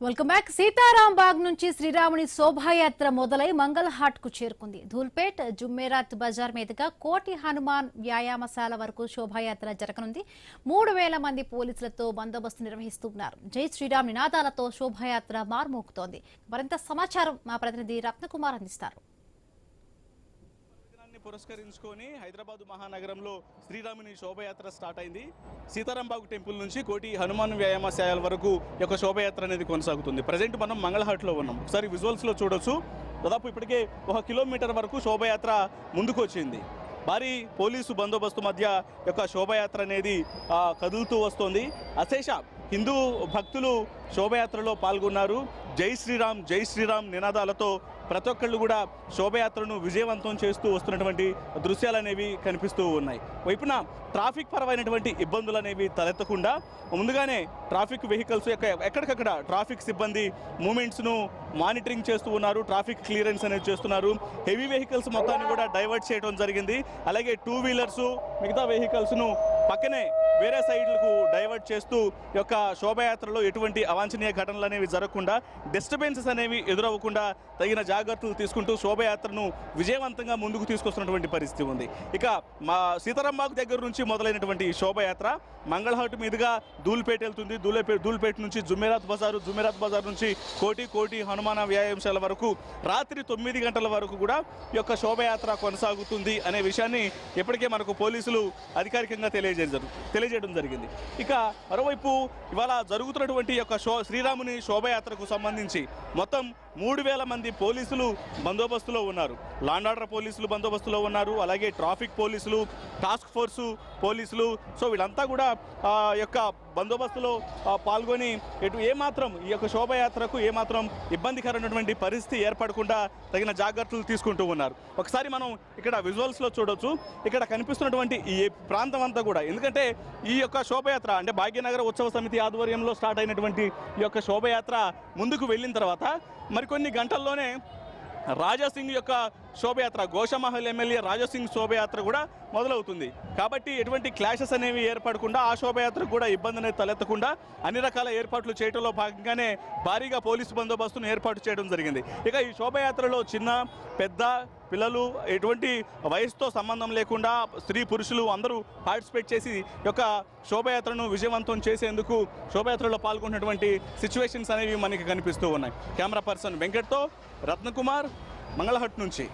Welcome back. Sitaram బాగ్ నుంచి శ్రీరాముని శోభాయాత్ర మొదలై మంగళ హాట్ కు చేరుకుంది. ధూల్పేట్ జుమ్మేరాత్ బజార్ మీదుగా కోటి హనుమాన్ వ్యాయామశాల వరకు శోభాయాత్ర జరగనుంది. 3000 మంది పోలీసులతో బందోబస్తు నిర్వహిస్తున్నారు. జై శ్రీరామ్ నినాదాలతో శోభాయాత్ర మార్మోగుతోంది. మరింత సమాచారం మా ప్రతినిధి రత్నకుమార్ అందిస్తారు. పురస్కరించుకొని హైదరాబాద్ మహానగరంలో శ్రీరాముని శోభయాత్ర స్టార్ట్ అయింది. సీతారాంబాగు టెంపుల్ నుంచి కోటి హనుమాన్ వ్యాయామశాల వరకు యొక్క శోభయాత్ర అనేది కొనసాగుతుంది. ప్రజెంట్ మనం మంగళహాట్లో ఉన్నాం. ఒకసారి విజువల్స్లో చూడొచ్చు. దాదాపు ఇప్పటికే 1 కిలోమీటర్ వరకు శోభయాత్ర ముందుకు వచ్చింది. భారీ పోలీసు బందోబస్తు మధ్య యొక్క శోభయాత్ర అనేది కదులుతూ వస్తోంది. అశేష హిందూ భక్తులు శోభయాత్రలో పాల్గొన్నారు. జై శ్రీరామ్ నినాదాలతో ప్రతి ఒక్కళ్ళు కూడా శోభయాత్రను విజయవంతం చేస్తూ వస్తున్నటువంటి దృశ్యాలు అనేవి కనిపిస్తూ ఉన్నాయి. వైపున ట్రాఫిక్ పరమైనటువంటి ఇబ్బందులు అనేవి తలెత్తకుండా ముందుగానే ట్రాఫిక్ వెహికల్స్ ఎక్కడికక్కడ ట్రాఫిక్ సిబ్బంది మూమెంట్స్ను మానిటరింగ్ చేస్తూ ఉన్నారు. ట్రాఫిక్ క్లియరెన్స్ అనేది చేస్తున్నారు. హెవీ వెహికల్స్ మొత్తాన్ని కూడా డైవర్ట్ చేయడం జరిగింది. అలాగే 2 వీలర్స్ మిగతా వెహికల్స్ను పక్కనే వేరే సైడ్లకు డైవర్ట్ చేస్తూ యొక్క శోభయాత్రలో ఎటువంటి అవాంఛనీయ ఘటనలు అనేవి జరగకుండా, డిస్టర్బెన్సెస్ అనేవి ఎదురవ్వకుండా తగిన జాగ్రత్తలు తీసుకుంటూ శోభయాత్రను విజయవంతంగా ముందుకు తీసుకొస్తున్నటువంటి పరిస్థితి ఉంది. ఇక మా సీతారాంబాగ్ దగ్గర నుంచి మొదలైనటువంటి ఈ శోభయాత్ర మంగళహాట్ మీదుగా ధూల్పేట వెళ్తుంది. ధూల్పేట నుంచి జుమ్మేరాత్ బజార్ నుంచి కోటి హనుమాన వ్యాయామశాల వరకు రాత్రి 9 గంటల వరకు కూడా ఈ యొక్క శోభయాత్ర కొనసాగుతుంది అనే విషయాన్ని ఇప్పటికే మనకు పోలీసులు అధికారికంగా తెలియజేయడం జరిగింది. ఇక మరోవైపు ఇవాళ జరుగుతున్నటువంటి యొక్క శ్రీరాముని శోభయాత్రకు సంబంధించి మొత్తం 3000 మంది పోలీసులు బందోబస్తులో ఉన్నారు. లాండ్ ఆర్డర్ పోలీసులు బందోబస్తులో ఉన్నారు. అలాగే ట్రాఫిక్ పోలీసులు, టాస్క్ ఫోర్సు పోలీసులు. సో వీళ్ళంతా కూడా యొక్క బందోబస్తులో పాల్గొని ఏమాత్రం ఈ యొక్క శోభయాత్రకు ఏమాత్రం ఇబ్బందికరమైనటువంటి పరిస్థితి ఏర్పడకుండా తగిన జాగ్రత్తలు తీసుకుంటూ ఉన్నారు. ఒకసారి మనం ఇక్కడ విజువల్స్లో చూడొచ్చు. ఇక్కడ కనిపిస్తున్నటువంటి ఈ ప్రాంతం అంతా కూడా, ఎందుకంటే ఈ యొక్క శోభయాత్ర అంటే భాగ్యనగర ఉత్సవ సమితి ఆధ్వర్యంలో స్టార్ట్ అయినటువంటి ఈ యొక్క శోభయాత్ర ముందుకు వెళ్ళిన తర్వాత మరికొన్ని గంటల్లోనే రాజాసింగ్ యొక్క శోభయాత్ర, గోషమహల్ ఎమ్మెల్యే రాజాసింగ్ శోభయాత్ర కూడా మొదలవుతుంది. కాబట్టి ఎటువంటి క్లాషెస్ అనేవి ఏర్పడకుండా, ఆ శోభయాత్రకు కూడా ఇబ్బంది అనేది తలెత్తకుండా అన్ని రకాల ఏర్పాట్లు చేయడంలో భాగంగానే భారీగా పోలీసు బందోబస్తును ఏర్పాటు చేయడం జరిగింది. ఇక ఈ శోభయాత్రలో చిన్న పెద్ద పిల్లలు ఎటువంటి వయసుతో సంబంధం లేకుండా స్త్రీ పురుషులు అందరూ పార్టిసిపేట్ చేసి యొక్క శోభయాత్రను విజయవంతం చేసేందుకు శోభయాత్రలో పాల్గొన్నటువంటి సిచ్యువేషన్స్ అనేవి మనకి కనిపిస్తూ ఉన్నాయి. కెమెరా పర్సన్ వెంకట్తో రత్నకుమార్, మంగళహాట్ నుంచి.